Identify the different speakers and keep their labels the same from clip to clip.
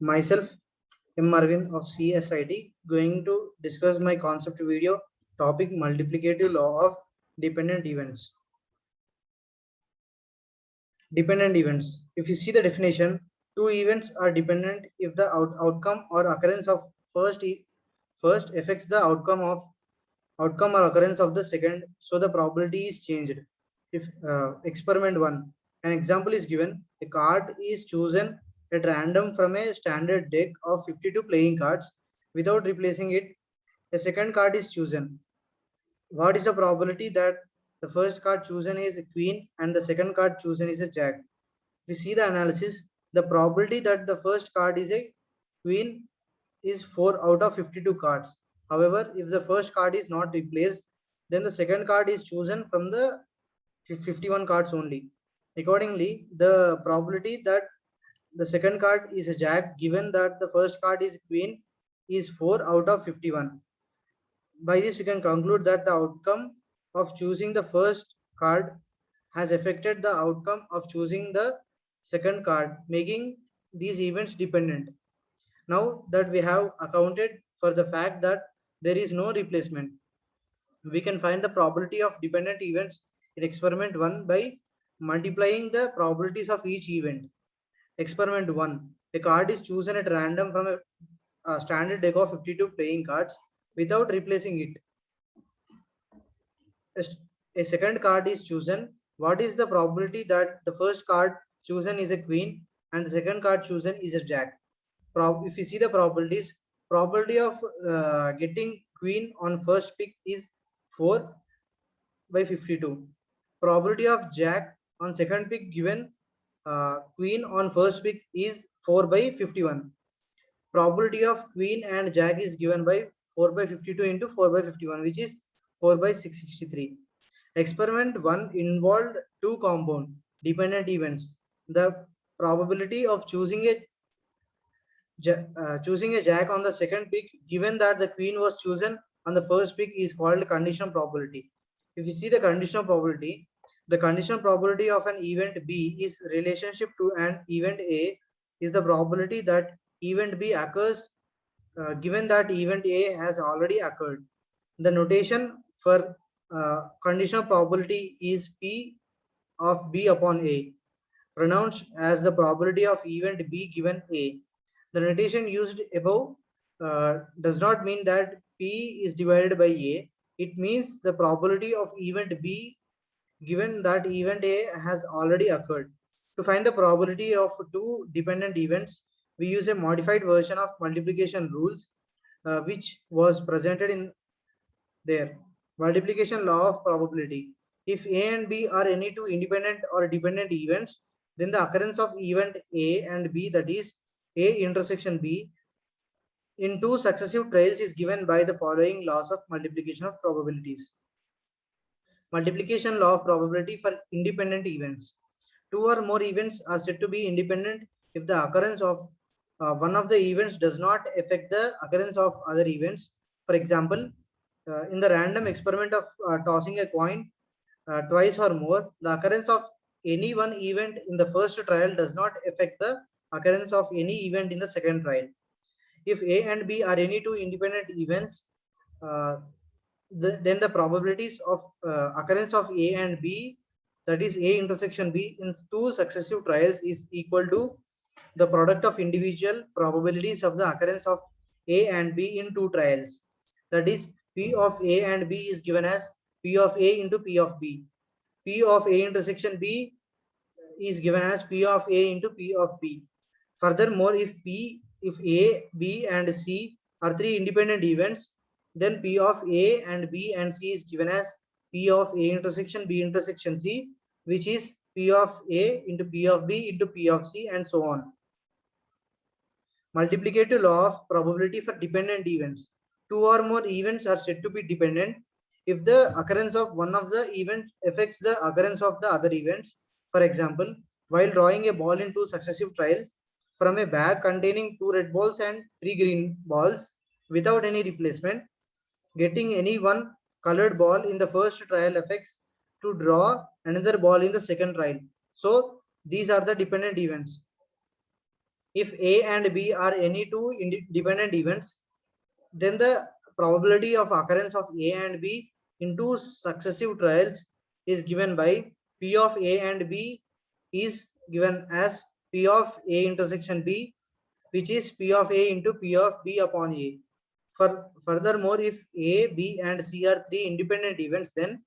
Speaker 1: Myself, M. Marvin of CSIT, going to discuss my concept video topic multiplicative law of dependent events. Dependent events. If you see the definition, two events are dependent if the outcome or occurrence of first first affects the outcome or occurrence of the second, so the probability is changed. If experiment 1, an example is given, a card is chosen at random from a standard deck of 52 playing cards. Without replacing it, a second card is chosen. What is the probability that the first card chosen is a queen and the second card chosen is a jack? We see the analysis, the probability that the first card is a queen is 4 out of 52 cards. However, if the first card is not replaced, then the second card is chosen from the 51 cards only. Accordingly, the probability that the second card is a jack given that the first card is queen is 4 out of 51. By this, we can conclude that the outcome of choosing the first card has affected the outcome of choosing the second card, making these events dependent. Now that we have accounted for the fact that there is no replacement, we can find the probability of dependent events in experiment 1 by multiplying the probabilities of each event. Experiment 1, a card is chosen at random from a standard deck of 52 playing cards without replacing it. A second card is chosen. What is the probability that the first card chosen is a queen and the second card chosen is a jack? If you see the probabilities, probability of getting queen on first pick is 4 by 52. Probability of jack on second pick given queen on first pick is 4 by 51. Probability of queen and jack is given by 4 by 52 into 4 by 51, which is 4 by 663. Experiment 1 involved two compound dependent events. The probability of choosing a jack on the second pick given that the queen was chosen on the first pick is called conditional probability. If you see the conditional probability, the conditional probability of an event B is relationship to an event A is the probability that event B occurs given that event A has already occurred. The notation for conditional probability is P of B upon A, pronounced as the probability of event B given A. The notation used above does not mean that P is divided by A. It means the probability of event B given that event A has already occurred. To find the probability of two dependent events, we use a modified version of multiplication rules, which was presented in there. Multiplication law of probability. If A and B are any two independent or dependent events, then the occurrence of event A and B, that is A intersection B, in two successive trials is given by the following laws of multiplication of probabilities. Multiplication law of probability for independent events. Two or more events are said to be independent if the occurrence of one of the events does not affect the occurrence of other events. For example, in the random experiment of tossing a coin twice or more, the occurrence of any one event in the first trial does not affect the occurrence of any event in the second trial. If A and B are any two independent events, uh, then the probabilities of occurrence of A and B, that is A intersection B, in two successive trials is equal to the product of individual probabilities of the occurrence of A and B in two trials. That is, P of A and B is given as P of A into P of B. P of A intersection B is given as P of A into P of B. Furthermore, if A, B, and C are three independent events, then P of A and B and C is given as P of A intersection B intersection C, which is P of A into P of B into P of C, and so on. Multiplicative law of probability for dependent events. Two or more events are said to be dependent if the occurrence of one of the events affects the occurrence of the other events. For example, while drawing a ball in two successive trials from a bag containing two red balls and three green balls without any replacement, getting any one colored ball in the first trial affects to draw another ball in the second trial. So these are the dependent events. If A and B are any two dependent events, then the probability of occurrence of A and B in two successive trials is given by P of A and B is given as P of A intersection B, which is P of A into P of B upon A. Furthermore, if A, B and C are three independent events, then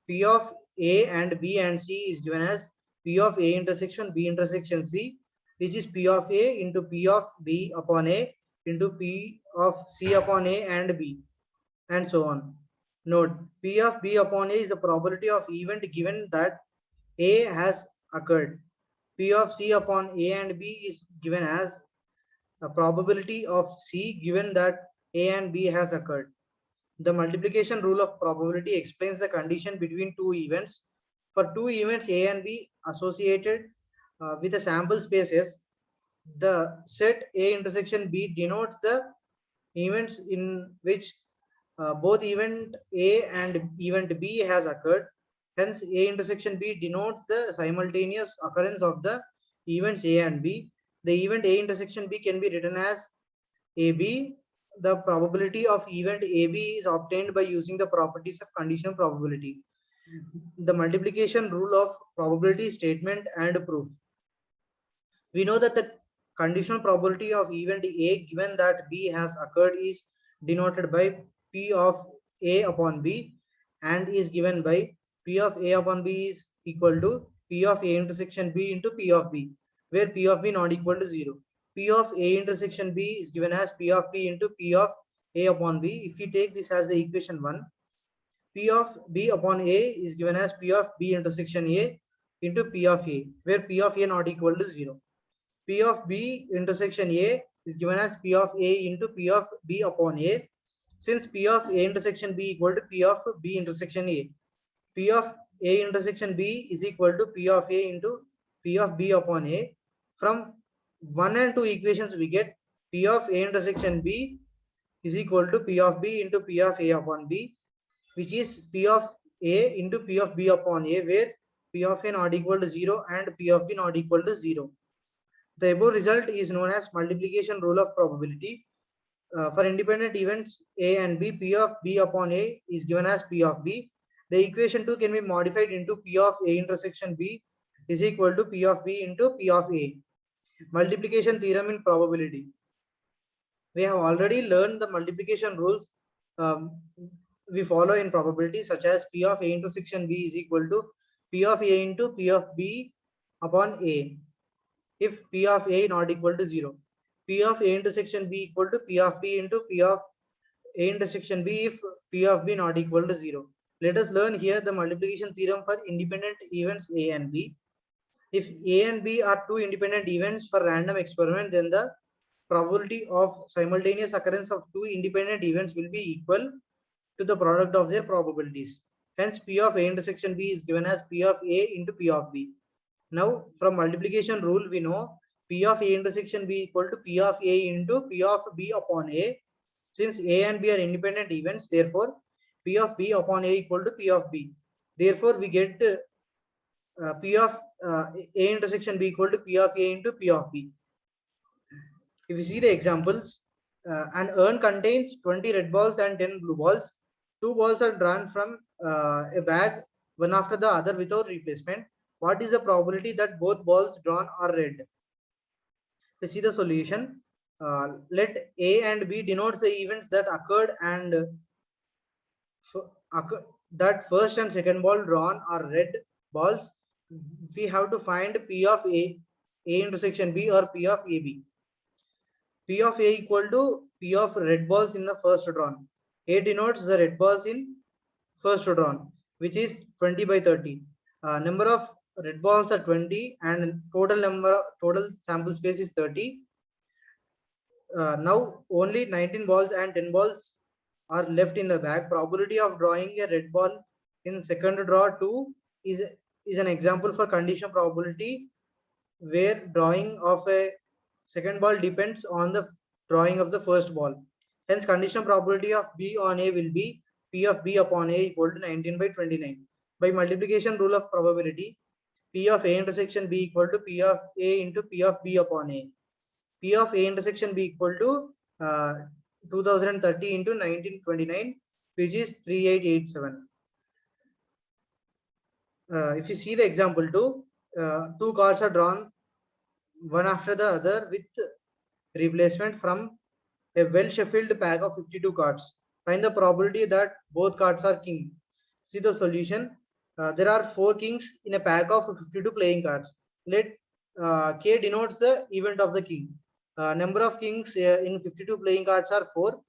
Speaker 1: P of A and B and C is given as P of A intersection B intersection C, which is P of A into P of B upon A into P of C upon A and B, and so on. Note, P of B upon A is the probability of event given that A has occurred. P of C upon A and B is given as a probability of C given that A and B has occurred. The multiplication rule of probability explains the condition between two events. For two events A and B associated with the sample spaces, the set A intersection B denotes the events in which both event A and event B has occurred. Hence, A intersection B denotes the simultaneous occurrence of the events A and B. The event A intersection B can be written as AB. The probability of event AB is obtained by using the properties of conditional probability. The multiplication rule of probability statement and proof. We know that the conditional probability of event A given that B has occurred is denoted by P of A upon B and is given by P of A upon B is equal to P of A intersection B into P of B, where P of B not equal to 0. P of A intersection B is given as P of B into P of A upon B. If we take this as the equation 1, P of B upon A is given as P of B intersection A into P of A, where P of A not equal to 0. P of B intersection A is given as P of A into P of B upon A. Since P of A intersection B equal to P of B intersection A, P of A intersection B is equal to P of A into P of B upon A. From 1 and 2 equations we get P of A intersection B is equal to P of B into P of A upon B, which is P of A into P of B upon A, where P of A not equal to 0 and P of B not equal to 0. The above result is known as multiplication rule of probability. For independent events A and B, P of B upon A is given as P of B. The equation 2 can be modified into P of A intersection B is equal to P of B into P of A. Multiplication theorem in probability. We have already learned the multiplication rules we follow in probability, such as P of A intersection B is equal to P of A into P of B upon A. If P of A not equal to 0, P of A intersection B equal to P of B into P of A intersection B if P of B not equal to 0. Let us learn here the multiplication theorem for independent events A and B. If A and B are two independent events for random experiment, then the probability of simultaneous occurrence of two independent events will be equal to the product of their probabilities. Hence, P of A intersection B is given as P of A into P of B. Now, from multiplication rule, we know P of A intersection B equal to P of A into P of B upon A. Since A and B are independent events, therefore, P of B upon A equal to P of B. Therefore, we get P of A intersection B equal to P of A into P of B. If you see the examples, an urn contains 20 red balls and 10 blue balls. Two balls are drawn from a bag, one after the other without replacement. What is the probability that both balls drawn are red? To see the solution, let A and B denotes the events that occurred and that first and second ball drawn are red balls. We have to find P of A intersection B or P of AB. P of A equal to P of red balls in the first drawn. A denotes the red balls in first drawn, which is 20 by 30. Number of red balls are 20 and total sample space is 30. Now only 19 balls and 10 balls are left in the bag. Probability of drawing a red ball in second draw 2 is an example for conditional probability where drawing of a second ball depends on the drawing of the first ball. Hence, conditional probability of B on A will be P of B upon A equal to 19 by 29. By multiplication rule of probability, P of A intersection B equal to P of A into P of B upon A. P of A intersection B equal to 2030 into 1929, which is 3887. If you see the example 2, two cards are drawn one after the other with replacement from a well-shuffled pack of 52 cards. Find the probability that both cards are king. See the solution. There are 4 kings in a pack of 52 playing cards. Let K denotes the event of the king. Number of kings in 52 playing cards are 4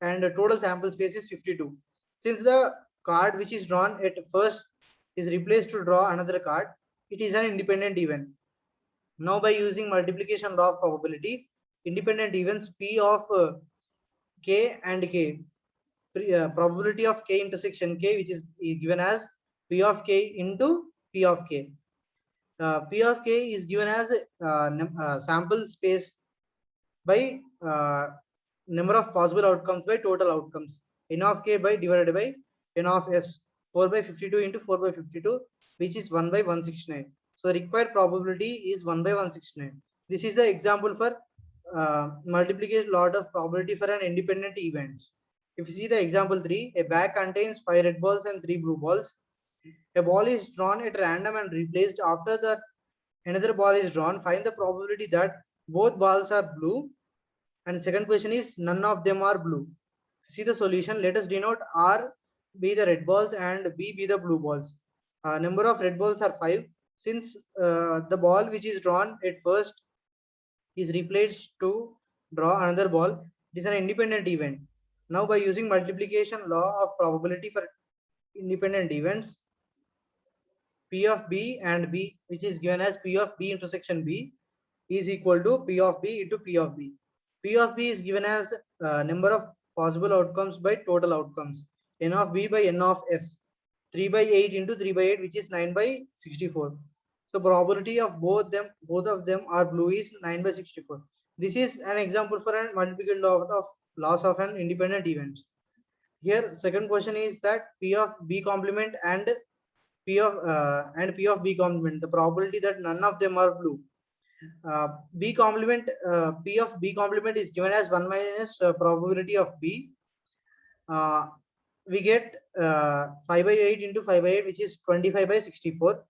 Speaker 1: and the total sample space is 52. Since the card which is drawn at first is replaced to draw another card, it is an independent event. Now by using multiplication law of probability, independent events P of K and K, probability of K intersection K, which is given as P of K into P of K. P of K is given as sample space by number of possible outcomes by total outcomes. N of K by divided by N of S. 4 by 52 into 4 by 52, which is 1 by 169. So the required probability is 1 by 169. This is the example for multiplication lot of probability for an independent event. If you see the example 3, a bag contains 5 red balls and 3 blue balls. A ball is drawn at random and replaced after that another ball is drawn. Find the probability that both balls are blue. And second question is none of them are blue. See the solution. Let us denote R be the red balls and B be the blue balls. Number of red balls are 5. Since the ball which is drawn at first is replaced to draw another ball, it is an independent event. Now by using multiplication law of probability for independent events, P of B and B, which is given as P of B intersection B, is equal to P of B into P of B. P of B is given as number of possible outcomes by total outcomes. N of B by N of S. 3 by 8 into 3 by 8, which is 9 by 64. So probability of both of them are blue is 9 by 64. This is an example for a multiplication law of loss of an independent event. Here, second question is that P of B complement and P of B complement. The probability that none of them are blue. B complement, P of B complement is given as 1 minus probability of B. We get 5 by 8 into 5 by 8, which is 25 by 64.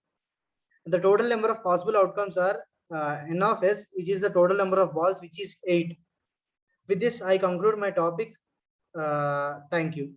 Speaker 1: The total number of possible outcomes are N of S, which is the total number of balls, which is 8. With this, I conclude my topic. Thank you.